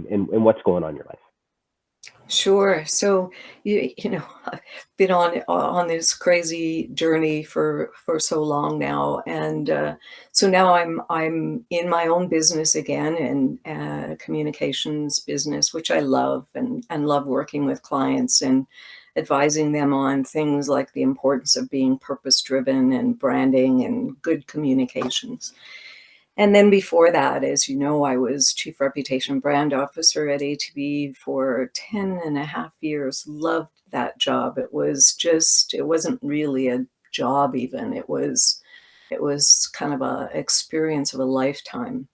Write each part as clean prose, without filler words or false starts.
and what's going on in your life. Sure. So I've been on this crazy journey for so long now, and so now I'm in my own business again, and communications business, which I love, and love working with clients and advising them on things like the importance of being purpose driven and branding and good communications. And then before that, as you know, I was Chief Reputation Brand Officer at ATB for 10 and a half years. Loved that job. It wasn't really a job even. It was kind of a experience of a lifetime.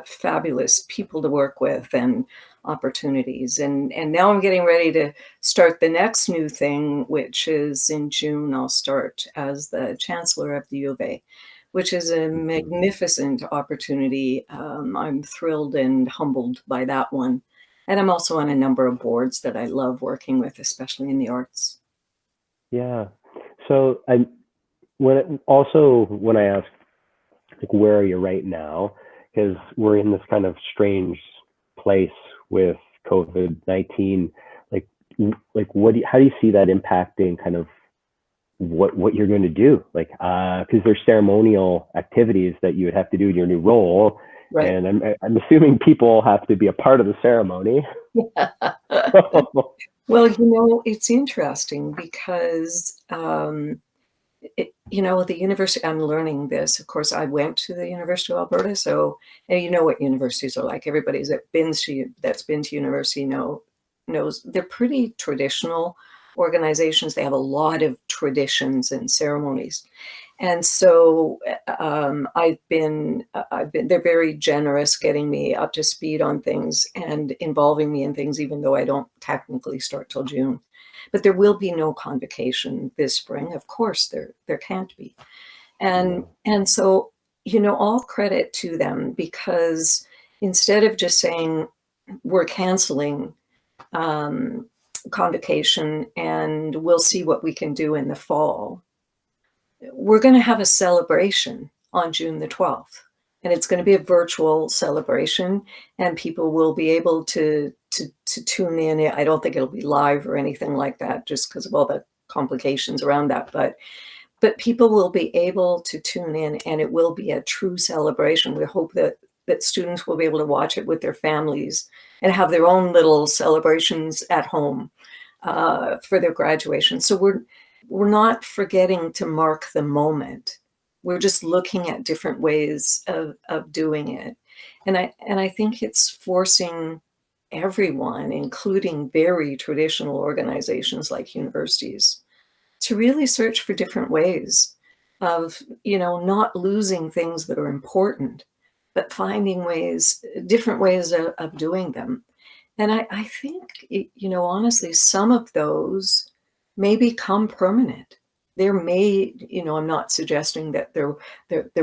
Fabulous people to work with and opportunities. And now I'm getting ready to start the next new thing, which is in June. I'll start as the Chancellor of the U of A, which is a magnificent opportunity. I'm thrilled and humbled by that one. And I'm also on a number of boards that I love working with, especially in the arts. Yeah. So when I ask, like, where are you right now? Because we're in this kind of strange place with COVID-19. Like how do you see that impacting kind of what you're going to do? Like, because there's ceremonial activities that you would have to do in your new role. Right. And I'm assuming people have to be a part of the ceremony. Well, it's interesting because, the university, I'm learning this. Of course, I went to the University of Alberta, so, and you know what universities are like. Everybody that's been to university knows they're pretty traditional organizations. They have a lot of traditions and ceremonies. And so they're very generous getting me up to speed on things and involving me in things, even though I don't technically start till June. But there will be no convocation this spring. Of course, there can't be. And so, all credit to them, because instead of just saying we're canceling convocation and we'll see what we can do in the fall, we're going to have a celebration on June the 12th, and it's going to be a virtual celebration, and people will be able to tune in. I don't think it'll be live or anything like that, just because of all the complications around that, but people will be able to tune in, and it will be a true celebration. We hope that students will be able to watch it with their families and have their own little celebrations at home for their graduation. So we're not forgetting to mark the moment. We're just looking at different ways of doing it. And I think it's forcing everyone, including very traditional organizations like universities, to really search for different ways of, not losing things that are important, but finding different ways of doing them. And I think, honestly, some of those may become permanent. There may, I'm not suggesting that there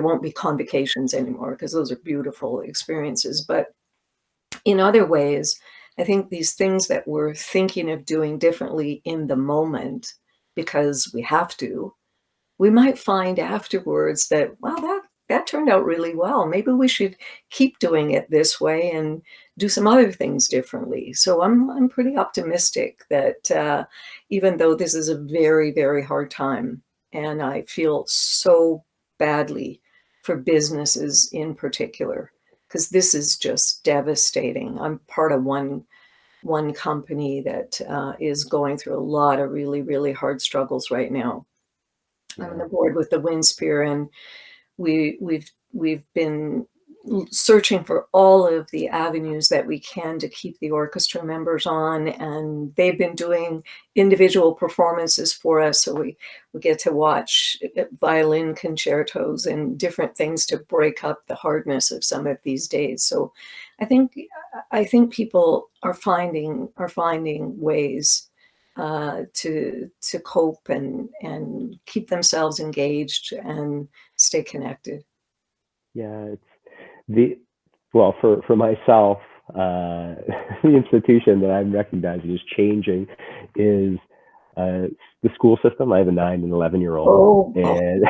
won't be convocations anymore, because those are beautiful experiences. But in other ways, I think these things that we're thinking of doing differently in the moment, because we have to, we might find afterwards that, wow, that turned out really well. Maybe we should keep doing it this way and do some other things differently. So I'm pretty optimistic that even though this is a very, very hard time, and I feel so badly for businesses in particular, because this is just devastating. I'm part of one company that is going through a lot of really, really hard struggles right now. I'm on the board with the WindSpear, and we've been searching for all of the avenues that we can to keep the orchestra members on, and they've been doing individual performances for us, so we get to watch violin concertos and different things to break up the hardness of some of these days. So I think people are finding ways to cope and keep themselves engaged and stay connected. Yeah, for myself, the institution that I'm recognizing is changing is the school system. I have a 9 and 11-year-old, and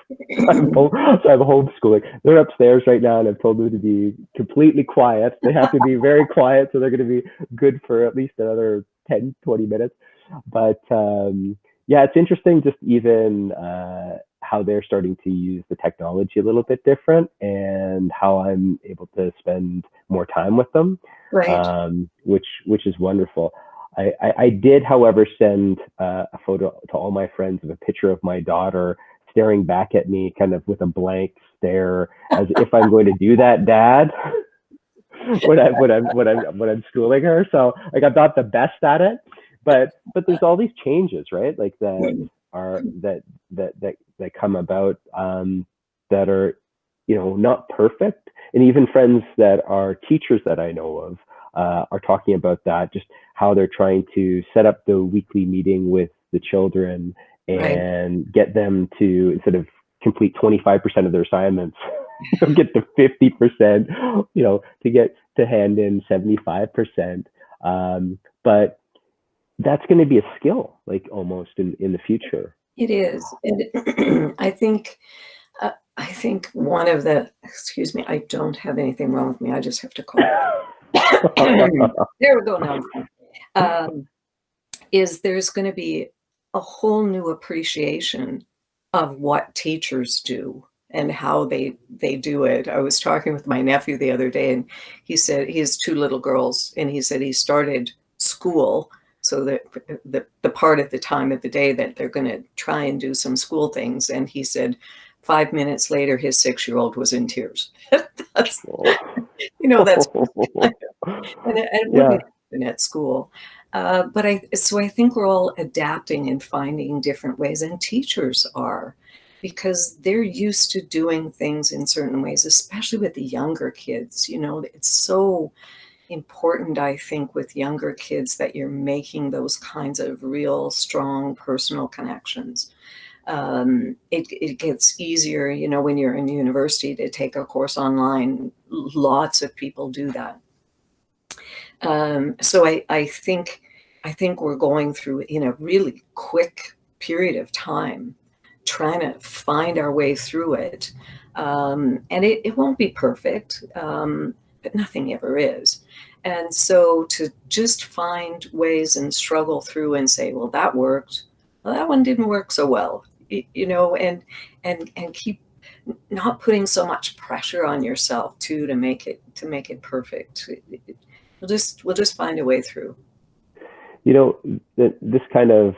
So I'm homeschooling. They're upstairs right now, and I've told them to be completely quiet. They have to be very quiet, so they're going to be good for at least another 10, 20 minutes. But yeah, it's interesting just even how they're starting to use the technology a little bit different, and how I'm able to spend more time with them, Right. which is wonderful. I did, however, send a photo to all my friends of a picture of my daughter staring back at me, kind of with a blank stare, as if I'm going to do that, Dad, when I'm schooling her. So like I'm not the best at it, but there's all these changes, right? Like that come about, that are, not perfect. And even friends that are teachers that I know of are talking about that, just how they're trying to set up the weekly meeting with the children Right. and get them to, instead of complete 25% of their assignments, get to 50%, to get to hand in 75%. But that's going to be a skill, like almost in the future. It is. And I think one of the, excuse me, I don't have anything wrong with me. I just have to cough. There we go now. Is there's going to be a whole new appreciation of what teachers do and how they do it. I was talking with my nephew the other day, and he said he has two little girls, and he said he started school, so that the part of the time of the day that they're going to try and do some school things, and he said 5 minutes later his 6-year-old was in tears. That's that's and it Yeah. wouldn't happen at school. But I think we're all adapting and finding different ways, and teachers are, because they're used to doing things in certain ways, especially with the younger kids. It's so important, I think, with younger kids that you're making those kinds of real, strong personal connections. It gets easier, when you're in university to take a course online. Lots of people do that. So I think we're going through, in a really quick period of time, trying to find our way through it. And it won't be perfect, but nothing ever is. And so to just find ways and struggle through and say, well, that worked. Well, that one didn't work so well, and keep not putting so much pressure on yourself too to make it perfect. We'll just find a way through. This kind of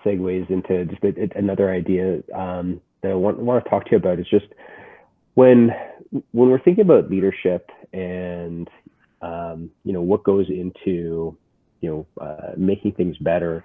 segues into just another idea that I want to talk to you about. Is just when we're thinking about leadership and what goes into making things better.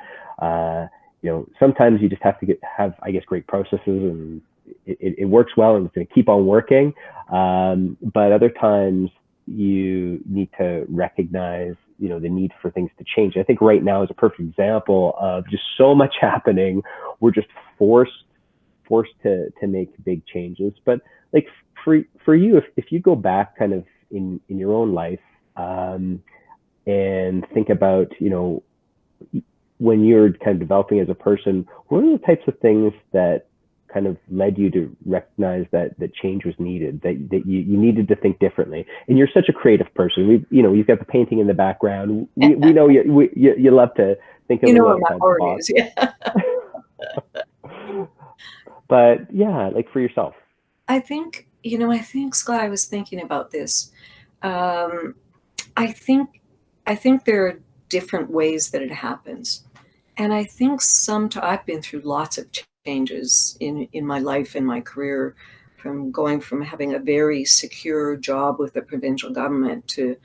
Sometimes you just have to have, I guess, great processes, and it works well, and it's going to keep on working. But other times you need to recognize, the need for things to change. I think right now is a perfect example of just so much happening. We're just forced to make big changes. But like for you, if you go back kind of in your own life, and think about, when you're kind of developing as a person, what are the types of things that kind of led you to recognize that change was needed, that you needed to think differently? And you're such a creative person. You've got the painting in the background. We know you love to think of Where my heart is. Yeah. But yeah, like for yourself. I think, Scott, I was thinking about this. I think there are different ways that it happens. And I think I've been through lots of changes in my life and my career, from going from having a very secure job with the provincial government to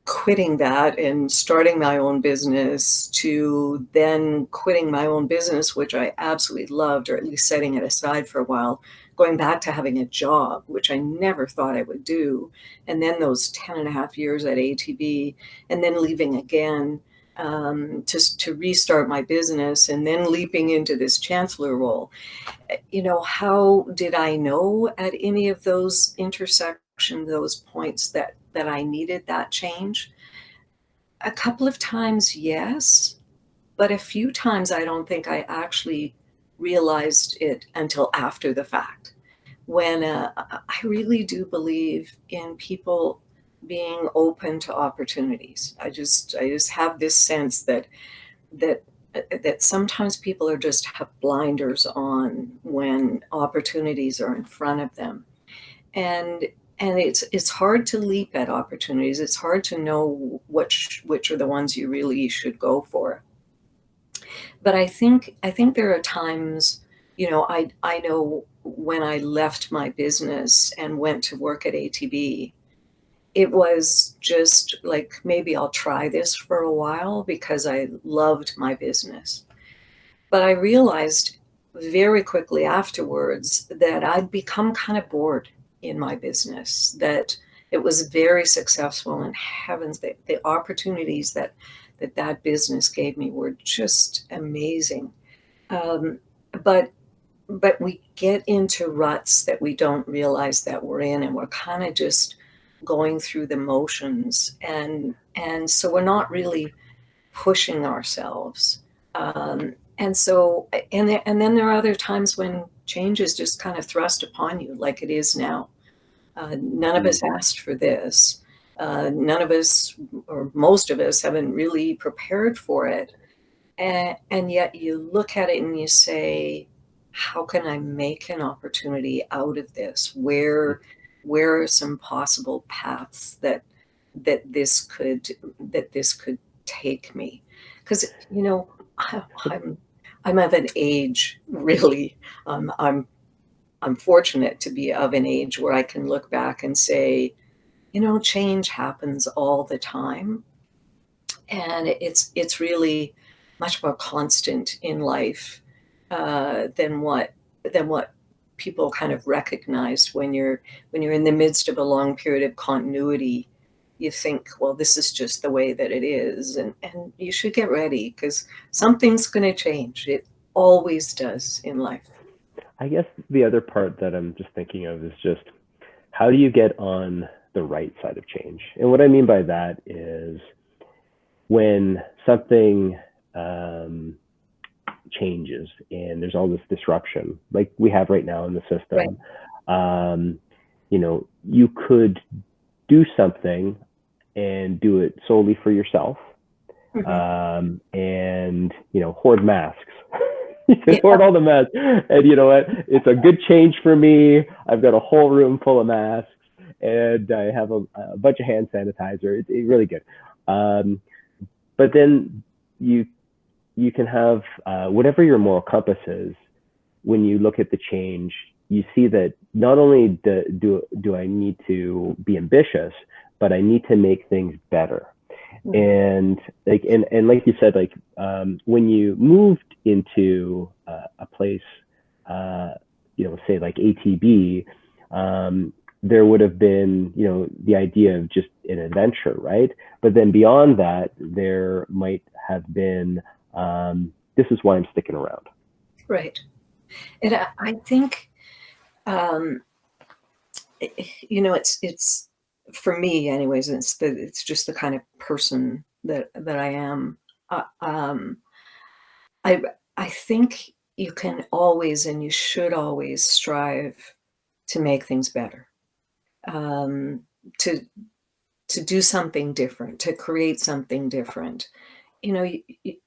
quitting that and starting my own business, to then quitting my own business, which I absolutely loved, or at least setting it aside for a while, going back to having a job, which I never thought I would do. And then those 10 and a half years at ATB, and then leaving again, to restart my business, and then leaping into this chancellor role. How did I know at any of those intersections, those points, that I needed that change? A couple of times, yes, but a few times I don't think I actually realized it until after the fact. When I really do believe in people being open to opportunities. I just have this sense that sometimes people are just have blinders on when opportunities are in front of them, and it's hard to leap at opportunities. It's hard to know which are the ones you really should go for. But I think there are times, I know when I left my business and went to work at ATB, it was just like, maybe I'll try this for a while because I loved my business. But I realized very quickly afterwards that I'd become kind of bored in my business, that it was very successful, and heavens, the opportunities that business gave me were just amazing. Um, but but we get into ruts that we don't realize that we're in, and we're kind of just going through the motions, and so we're not really pushing ourselves. And then there are other times when change is just kind of thrust upon you, like it is now. None of us asked for this. None of us, or most of us, haven't really prepared for it. And yet you look at it and you say, how can I make an opportunity out of this? Where are some possible paths that this could that this could take me? Because I'm of an age, really. I'm fortunate to be of an age where I can look back and say, change happens all the time, and it's really much more constant in life than what people kind of recognize. When you're in the midst of a long period of continuity, you think, well, this is just the way that it is, and you should get ready because something's going to change. It always does in life. I guess the other part that I'm just thinking of is just how do you get on the right side of change? And what I mean by that is when something changes and there's all this disruption, like we have right now in the system, you could do something and do it solely for yourself, and hoard masks. You can hoard all the masks, and you know what? It's a good change for me. I've got a whole room full of masks, and I have a bunch of hand sanitizer. It's really good. But then you can have whatever your moral compass is. When you look at the change, you see that not only do I need to be ambitious, but I need to make things better. And like you said, like when you moved into a place, say like ATB, there would have been, the idea of just an adventure, right? But then beyond that, there might have been, this is why I'm sticking around. Right. And I think, it's for me anyways, it's just the kind of person that I am. I think you can always, and you should always, strive to make things better, to do something different, to create something different. It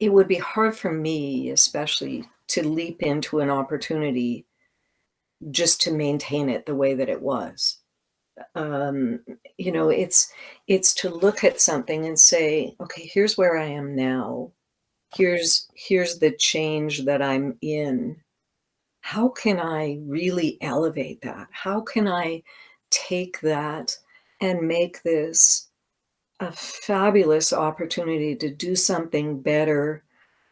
would be hard for me, especially, to leap into an opportunity just to maintain it the way that it was. It's to look at something and say, okay, here's where I am now. Here's the change that I'm in. How can I really elevate that? How can I take that and make this a fabulous opportunity to do something better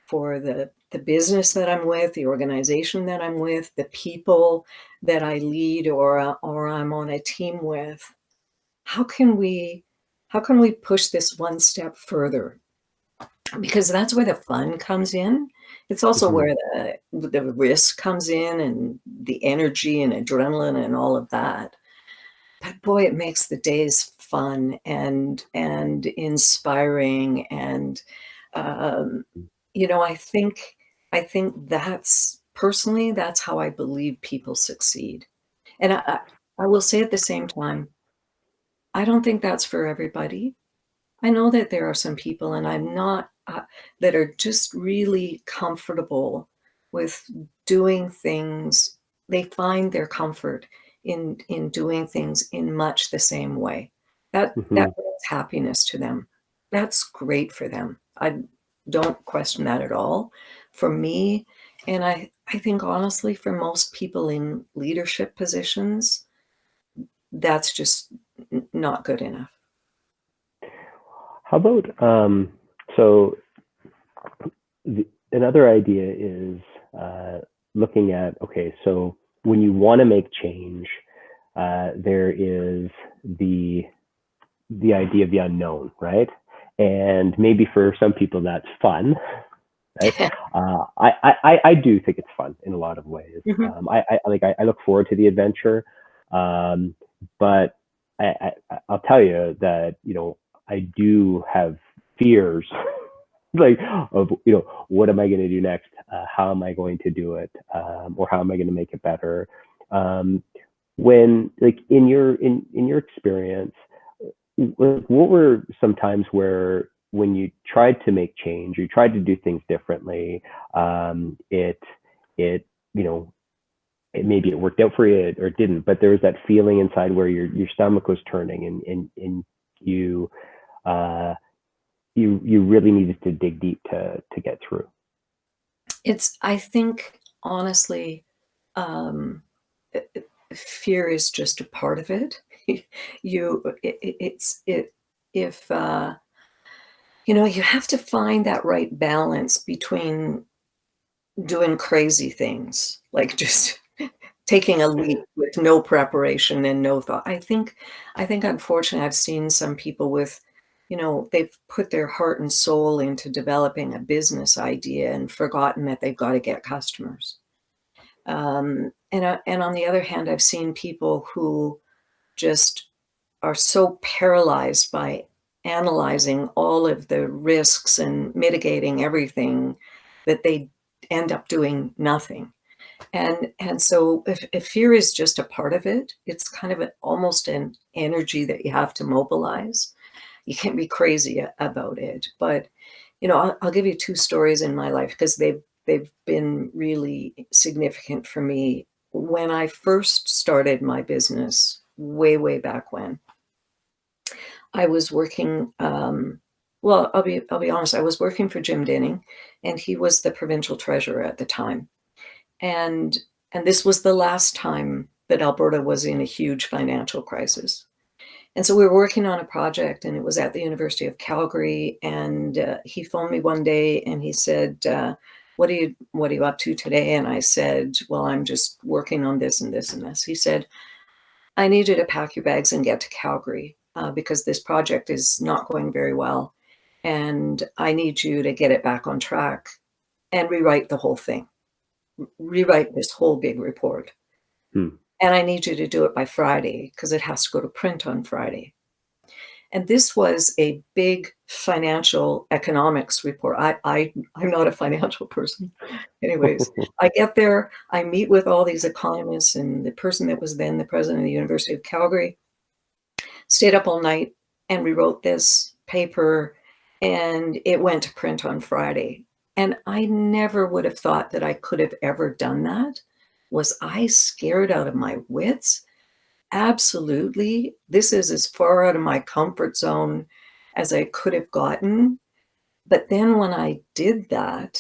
for the business that I'm with, the organization that I'm with, the people that I lead or I'm on a team with? How can we push this one step further? Because that's where the fun comes in. It's also where the risk comes in, and the energy and adrenaline and all of that. But boy, it makes the days fun and inspiring. And I think I think personally, that's how I believe people succeed. And I will say at the same time, I don't think that's for everybody. I know that there are some people, and I'm not, that are just really comfortable with doing things. They find their comfort in doing things in much the same way. That Hmm. brings happiness to them. That's great for them. I don't question that at all. For me, and I think honestly, for most people in leadership positions, that's just not good enough. How about so another idea is looking at, okay, so when you want to make change, there is the idea of the unknown, right? And maybe for some people that's fun, right? I do think it's fun in a lot of ways. Mhm. I look forward to the adventure, um, but I'll tell you that I do have fears like of what am I going to do next? How am I going to do it? Or how am I going to make it better? Um, when like in your experience, what were some times where when you tried to make change, you tried to do things differently, it it you know maybe it worked out for you or it didn't, but there was that feeling inside where your stomach was turning and you uh, you really needed to dig deep to get through. I think, honestly, um, uh, uh, fear is just a part of it. It's it if you have to find that right balance between doing crazy things, like just taking a leap with no preparation and no thought. I think unfortunately I've seen some people with, they've put their heart and soul into developing a business idea and forgotten that they've got to get customers. And on the other hand, I've seen people who just are so paralyzed by analyzing all of the risks and mitigating everything that they end up doing nothing. And so if fear is just a part of it, it's kind of almost an energy that you have to mobilize. You can't be crazy about it. But I'll give you two stories in my life because they've been really significant for me. When I first started my business, way back when, I was working. Well, I'll be honest. I was working for Jim Denning, and he was the provincial treasurer at the time. And and this was the last time that Alberta was in a huge financial crisis. And so we were working on a project, and it was at the University of Calgary. And he phoned me one day, and he said, "What are you up to today?" And I said, "Well, I'm just working on this and this and this." He said, "I need you to pack your bags and get to Calgary because this project is not going very well, and I need you to get it back on track and rewrite the whole thing, rewrite this whole big report. Hmm. And I need you to do it by Friday because it has to go to print on Friday." And this was a big financial economics report. I'm not a financial person. Anyways, I get there, I meet with all these economists and the person that was then the president of the University of Calgary, stayed up all night and rewrote this paper, and it went to print on Friday. And I never would have thought that I could have ever done that. Was I scared out of my wits? Absolutely. This is as far out of my comfort zone as I could have gotten. But then when I did that,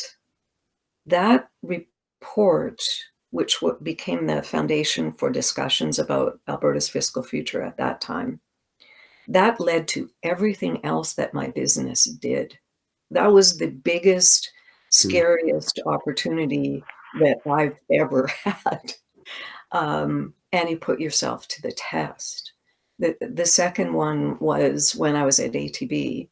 that report, which became the foundation for discussions about Alberta's fiscal future at that time, that led to everything else that my business did. That was the biggest, Hmm. scariest opportunity that I've ever had. And you put yourself to the test. The second one was when I was at ATB.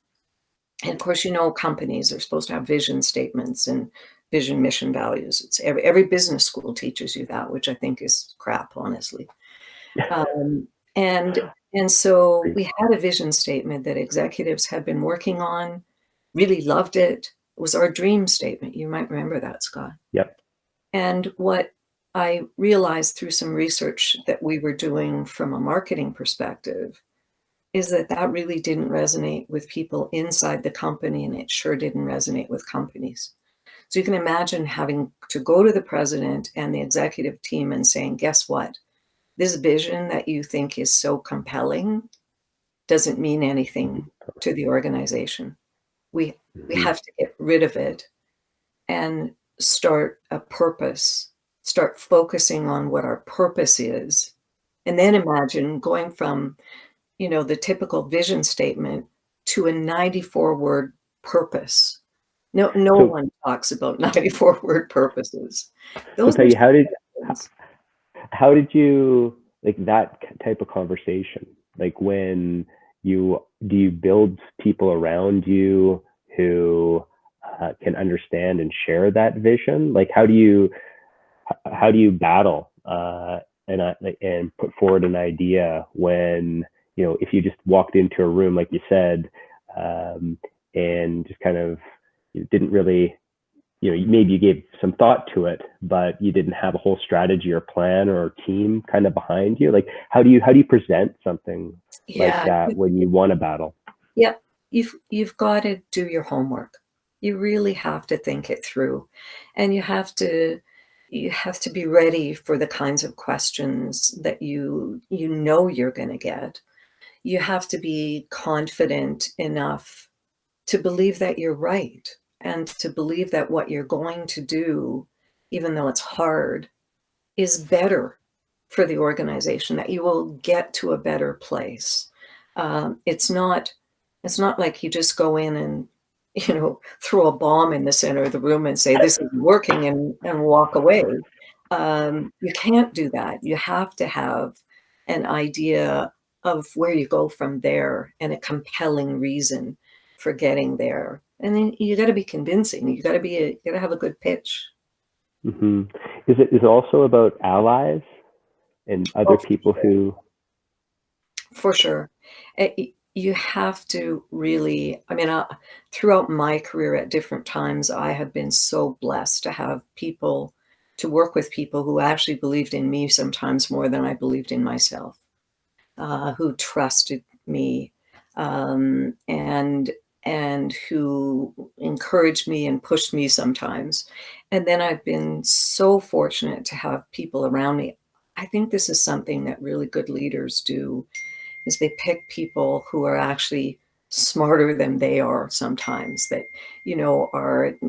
And of course, companies are supposed to have vision statements and vision, mission, values. It's every business school teaches you that, which I think is crap, honestly. Um, and and so we had a vision statement that executives had been working on, really loved it. was our dream statement. You might remember that, Scott. Yep. And what I realized through some research that we were doing from a marketing perspective is that that really didn't resonate with people inside the company, and it sure didn't resonate with companies. So you can imagine having to go to the president and the executive team and saying, guess what? This vision that you think is so compelling doesn't mean anything to the organization. We have to get rid of it and start a purpose, start focusing on what our purpose is. And then imagine going from, the typical vision statement to a 94-word purpose. No So, one talks about 94-word purposes. so Those are Peggy, things. how did you like that type of conversation? Like do you build people around you who can understand and share that vision? Like how do you battle and put forward an idea when if you just walked into a room like you said and just kind of didn't really maybe you gave some thought to it, but you didn't have a whole strategy or plan or team kind of behind you. Like how do you present something like Yeah, that when you want to battle? yeah. You've got to do your homework. You really have to think it through, and you have to be ready for the kinds of questions that you're going to get. You have to be confident enough to believe that you're right and to believe that what you're going to do, even though it's hard, is better for the organization, that you will get to a better place. It's not like you just go in and throw a bomb in the center of the room and say this is working and walk away. You can't do that. You have to have an idea of where you go from there and a compelling reason for getting there. And then you got to be convincing. You got to have a good pitch. Mm-hmm. Is it also about allies and other Oh, people who? for sure. You have to really, throughout my career at different times, I have been so blessed to have to work with people who actually believed in me sometimes more than I believed in myself, who trusted me, and who encouraged me and pushed me sometimes. And then I've been so fortunate to have people around me. I think this is something that really good leaders do, is they pick people who are actually smarter than they are sometimes, that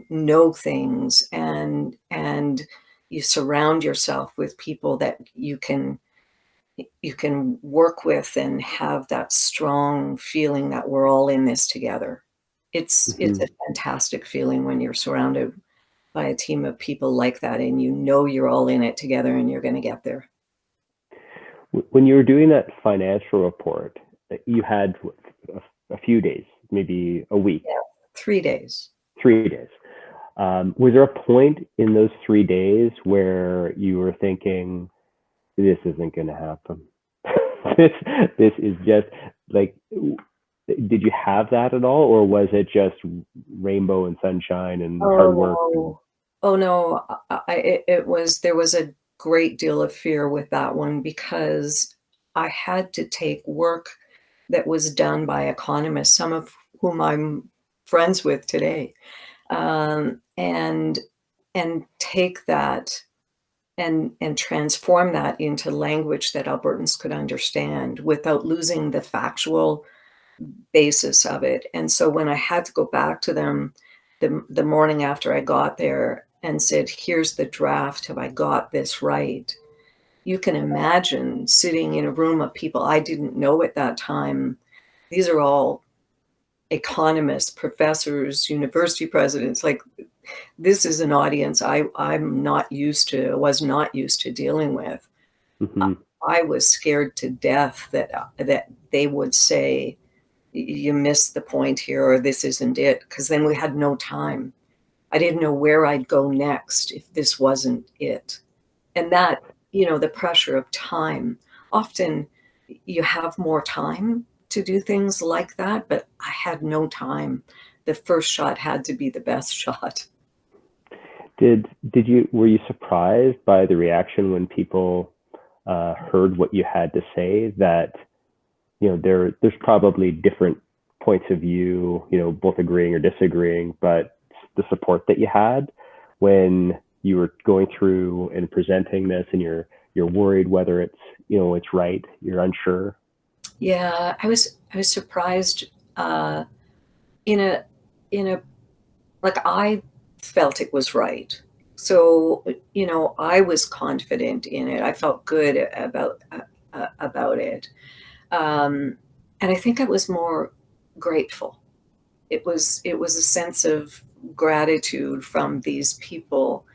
know things, and you surround yourself with people that you can work with and have that strong feeling that we're all in this together. It's Mhm. a fantastic feeling when you're surrounded by a team of people like that, and you're all in it together and you're going to get there. When you were doing that financial report, you had a few days, maybe a week, Yeah, 3 days. 3 days. Was there a point in those 3 days where you were thinking, this isn't going to happen? this is just like, did you have that at all, or was it just rainbow and sunshine and hard work? Oh no, there was a great deal of fear with that one, because I had to take work that was done by economists, some of whom I'm friends with today, and take that and transform that into language that Albertans could understand without losing the factual basis of it. And so when I had to go back to them the morning after I got there and said, here's the draft, have I got this right? You can imagine sitting in a room of people I didn't know at that time. These are all economists, professors, university presidents. Like, this is an audience was not used to dealing with. Mm-hmm. I was scared to death that they would say, you missed the point here, or this isn't it, because then we had no time. I didn't know where I'd go next if this wasn't it. And that, the pressure of time, often you have more time to do things like that, but I had no time. the first shot had to be the best shot. Were you surprised by the reaction when people heard what you had to say, that, there's probably different points of view, both agreeing or disagreeing, but the support that you had when you were going through and presenting this, and you're worried whether it's, it's right, you're unsure? Yeah, I was surprised in a like, I felt it was right. So, I was confident in it. I felt good about it. And I think I was more grateful. It was a sense of gratitude from these people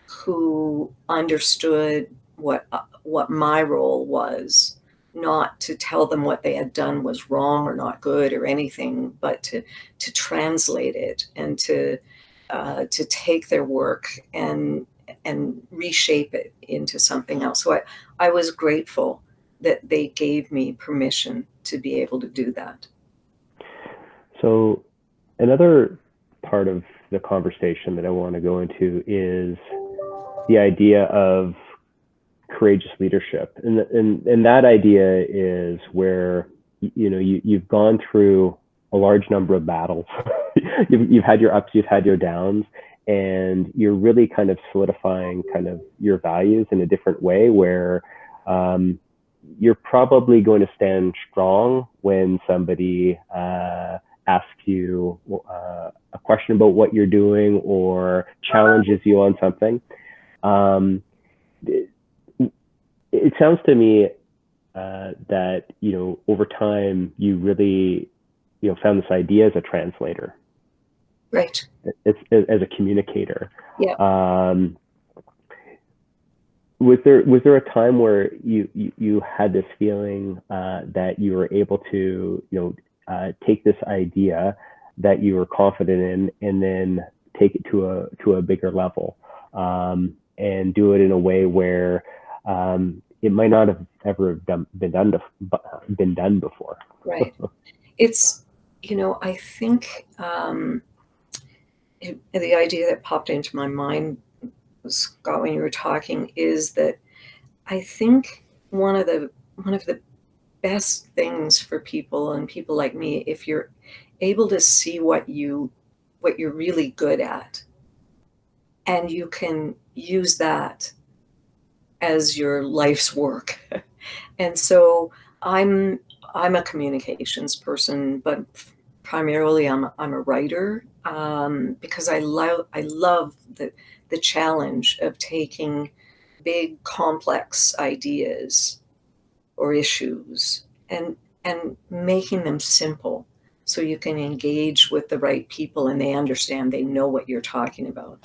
who understood what my role was, not to tell them what they had done was wrong or not good or anything, but to translate it and to take their work and reshape it into something else. So I was grateful that they gave me permission to be able to do that. So another part of the conversation that I want to go into is the idea of courageous leadership, and that idea is where you've gone through a large number of battles. you've had your ups, you've had your downs, and you're really kind of solidifying kind of your values in a different way, where you're probably going to stand strong when somebody asks you a question about what you're doing or challenges you on something. It sounds to me that, over time you really, found this idea as a translator. Right. As a communicator. Yeah. Was there a time where you had this feeling that you were able to, take this idea that you were confident in, and then take it to a bigger level, and do it in a way where it might not have ever been done before? Right. It's, I think the idea that popped into my mind, Scott, when you were talking, is that I think one of the best things for people, and people like me, if you're able to see what you're really good at, and you can use that as your life's work. And so I'm a communications person, but primarily I'm a writer, because I love the challenge of taking big complex ideas or issues and making them simple, so you can engage with the right people and they understand, they know what you're talking about.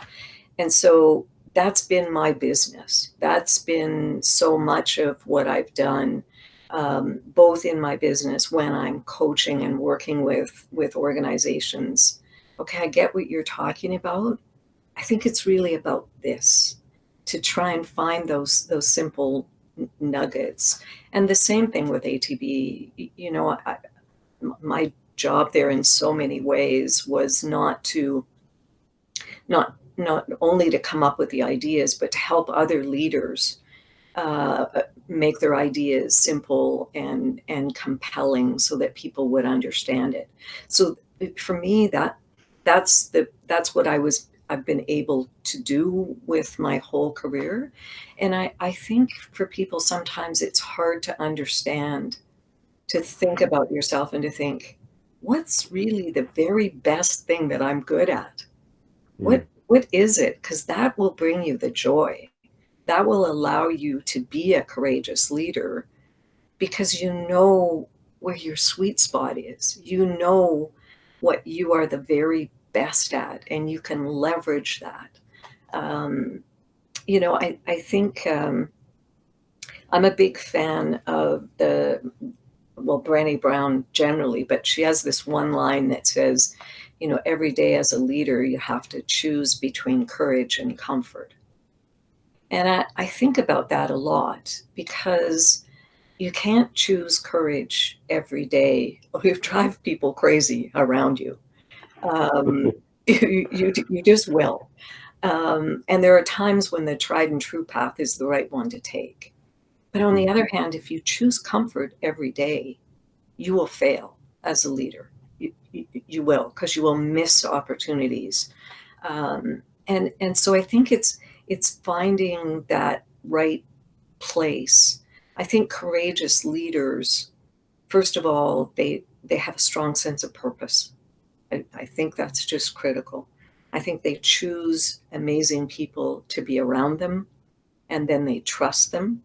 And so that's been my business. That's been so much of what I've done, both in my business when I'm coaching and working with organizations. Okay, I get what you're talking about. I think it's really about this, to try and find those simple nuggets. And the same thing with ATB. My job there in so many ways was not only to come up with the ideas, but to help other leaders make their ideas simple and compelling, so that people would understand it. So for me, that's what I've been able to do with my whole career. And I think for people, sometimes it's hard to understand, to think about yourself and to think, what's really the very best thing that I'm good at? Mm. What is it? Because that will bring you the joy. That will allow you to be a courageous leader, because you know where your sweet spot is. You know what you are the very best at, and you can leverage that. I think I'm a big fan of Brené Brown generally, but she has this one line that says, every day as a leader, you have to choose between courage and comfort. And I think about that a lot, because you can't choose courage every day, or you drive people crazy around you. Um, you just will. And there are times when the tried and true path is the right one to take. But on the other hand, if you choose comfort every day, you will fail as a leader. You will, because you will miss opportunities. And so I think it's finding that right place. I think courageous leaders, first of all, they have a strong sense of purpose. I think that's just critical. I think they choose amazing people to be around them, and then they trust them.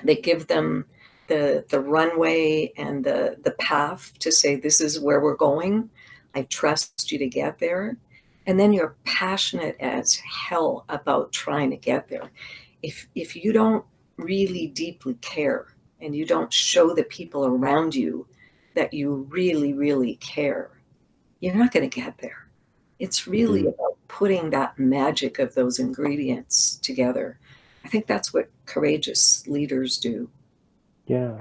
They give them the runway and the path to say, this is where we're going. I trust you to get there. And then you're passionate as hell about trying to get there. If you don't really deeply care and you don't show the people around you that you really, really care, you're not going to get there. It's really about putting that magic of those ingredients together. I think that's what courageous leaders do. Yeah.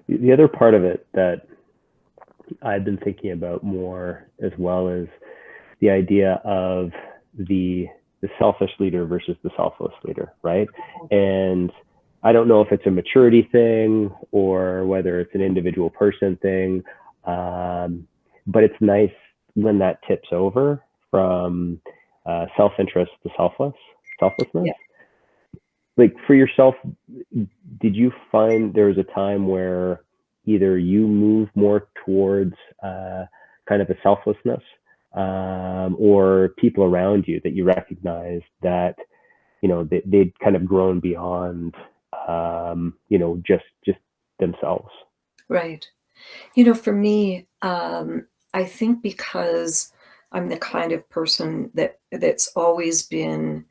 The other part of it that I've been thinking about more as well is the idea of the selfish leader versus the selfless leader, right? And I don't know if it's a maturity thing or whether it's an individual person thing, but it's nice when that tips over from self-interest to selflessness. Yeah. Like for yourself, did you find there was a time where either you moved more towards kind of a selflessness, or people around you that you recognized that they'd kind of grown beyond just themselves? Right. For me, I think because I'm the kind of person that's always been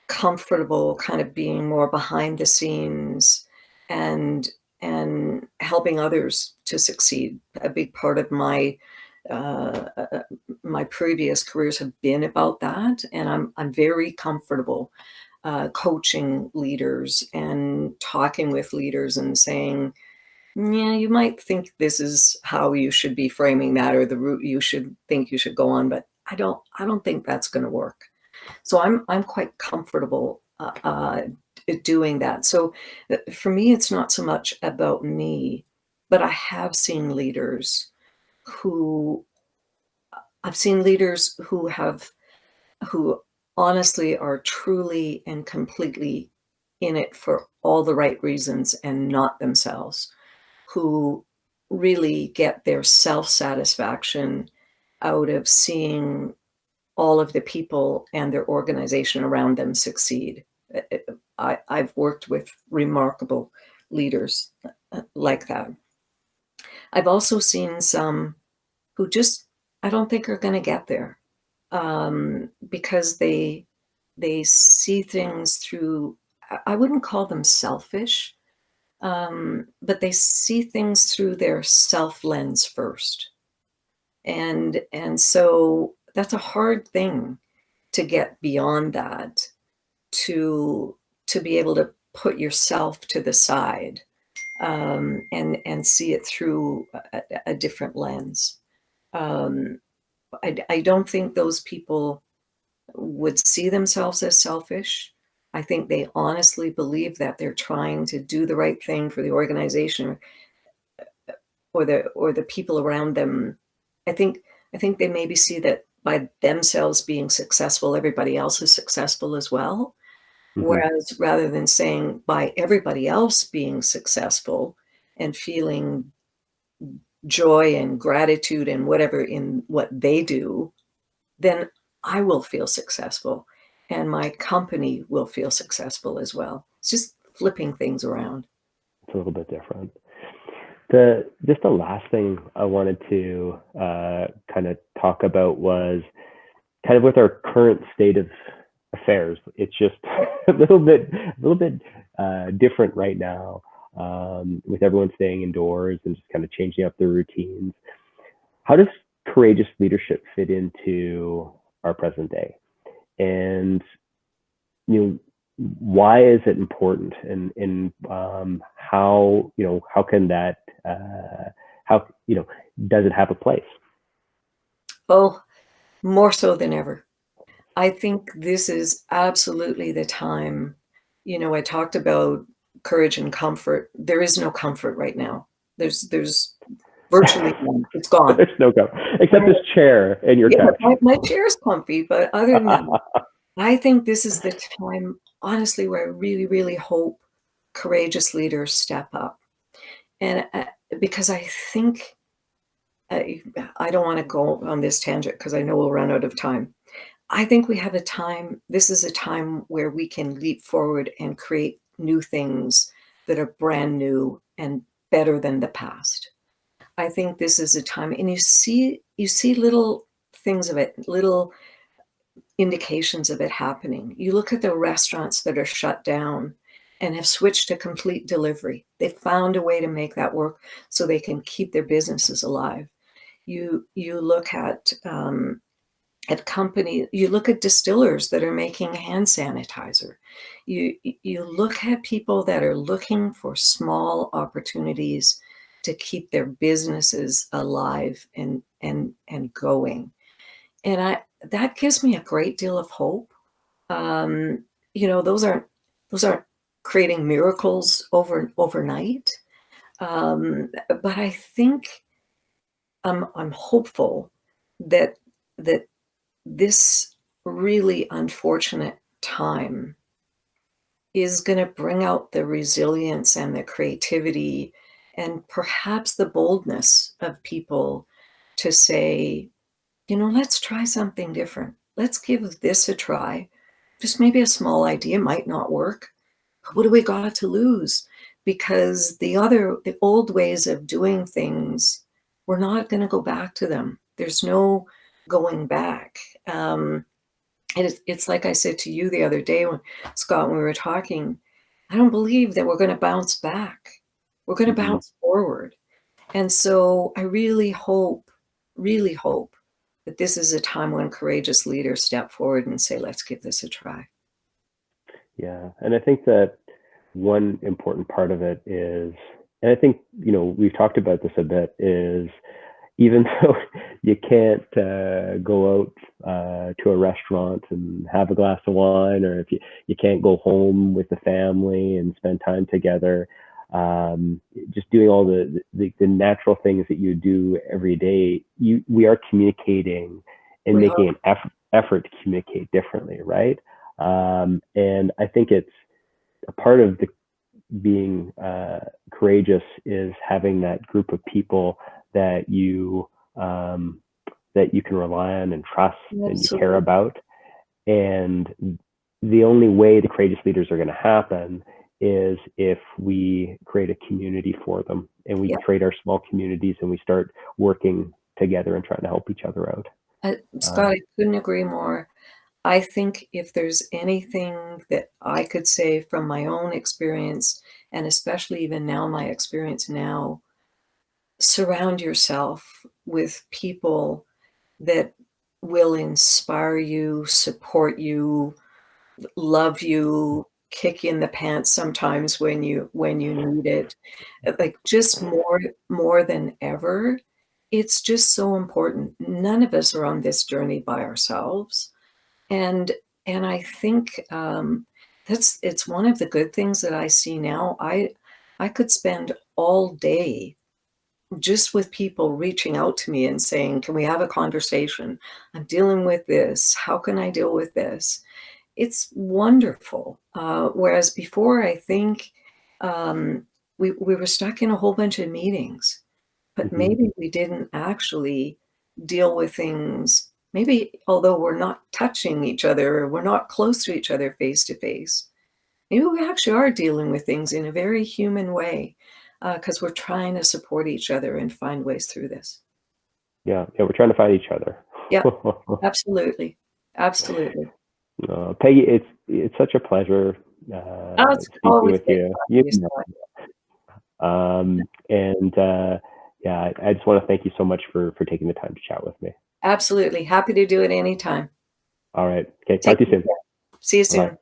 comfortable kind of being more behind the scenes and helping others to succeed. A big part of my previous careers have been about that, and I'm very comfortable coaching leaders and talking with leaders and saying, yeah, you might think this is how you should be framing that, or the route you should go on, but I don't think that's going to work. So I'm quite comfortable doing that. So for me, it's not so much about me, but who I've seen leaders who honestly are truly and completely in it for all the right reasons and not themselves, who really get their self-satisfaction out of seeing all of the people and their organization around them succeed. I've worked with remarkable leaders like that. I've also seen some who just, I don't think are going to get there, because they see things through, I wouldn't call them selfish, but they see things through their self lens first. And so that's a hard thing to get beyond that, to be able to put yourself to the side, and see it through a different lens. I don't think those people would see themselves as selfish. I think they honestly believe that they're trying to do the right thing for the organization or the people around them. I think they maybe see that by themselves being successful, everybody else is successful as well. Whereas rather than saying by everybody else being successful and feeling joy and gratitude and whatever in what they do, then I will feel successful and my company will feel successful as well. It's just flipping things around. It's a little bit different. Just the last thing I wanted to kind of talk about was kind of with our current state of affairs. It's just a little bit different right now, with everyone staying indoors and just kind of changing up their routines. How does courageous leadership fit into our present day? And why is it important? And how can that does it have a place? Oh, more so than ever. I think this is absolutely the time. I talked about courage and comfort. There is no comfort right now. There's virtually none. It's gone. There's no go except this chair and your Yeah, couch. my chair's comfy, but other than that, I think this is the time, honestly, where I really, really hope courageous leaders step up. And because I think, I don't want to go on this tangent because I know we'll run out of time. I think we have a time, this is a time where we can leap forward and create new things that are brand new and better than the past. I think this is a time, and you see little things of it, little indications of it happening. You look at the restaurants that are shut down and have switched to complete delivery. They found a way to make that work so they can keep their businesses alive. You look at company, you look at distillers that are making hand sanitizer. You look at people that are looking for small opportunities to keep their businesses alive and going. And that gives me a great deal of hope. Those aren't creating miracles overnight. But I think I'm hopeful that this really unfortunate time is going to bring out the resilience and the creativity and perhaps the boldness of people to say, let's try something different. Let's give this a try. Just maybe a small idea might not work. But what do we got to lose? Because the old ways of doing things, we're not going to go back to them. There's no going back. And it's like I said to you the other day, Scott, when we were talking, I don't believe that we're going to bounce back. We're going to bounce forward. And so I really hope that this is a time when courageous leaders step forward and say, let's give this a try. Yeah. And I think that one important part of it is, and I think, we've talked about this a bit, is even though you can't go out to a restaurant and have a glass of wine, or if you can't go home with the family and spend time together, just doing all the natural things that you do every day, we are communicating and making an effort to communicate differently, right? And I think it's a part of being courageous is having that group of people that you can rely on and trust. Absolutely. And you care about. And the only way the courageous leaders are going to happen is if we create a community for them, and we create our small communities, and we start working together and trying to help each other out. Scott, I couldn't agree more. I think if there's anything that I could say from my own experience, and especially even now, my experience now, surround yourself with people that will inspire you, support you, love you, kick you in the pants sometimes when you need it. Like, just more than ever, it's just so important. None of us are on this journey by ourselves. And I think it's one of the good things that I see now. I could spend all day just with people reaching out to me and saying, can we have a conversation? I'm dealing with this. How can I deal with this? It's wonderful. Whereas before, I think we were stuck in a whole bunch of meetings, but maybe we didn't actually deal with things. Maybe although we're not touching each other, or we're not close to each other face to face, maybe we actually are dealing with things in a very human way, because we're trying to support each other and find ways through this. Yeah, we're trying to find each other. Yeah, absolutely. Absolutely. Peggy, it's such a pleasure speaking with you. I just want to thank you so much for taking the time to chat with me. Absolutely. Happy to do it anytime. All right. Okay. Talk to you soon. See you soon. Bye.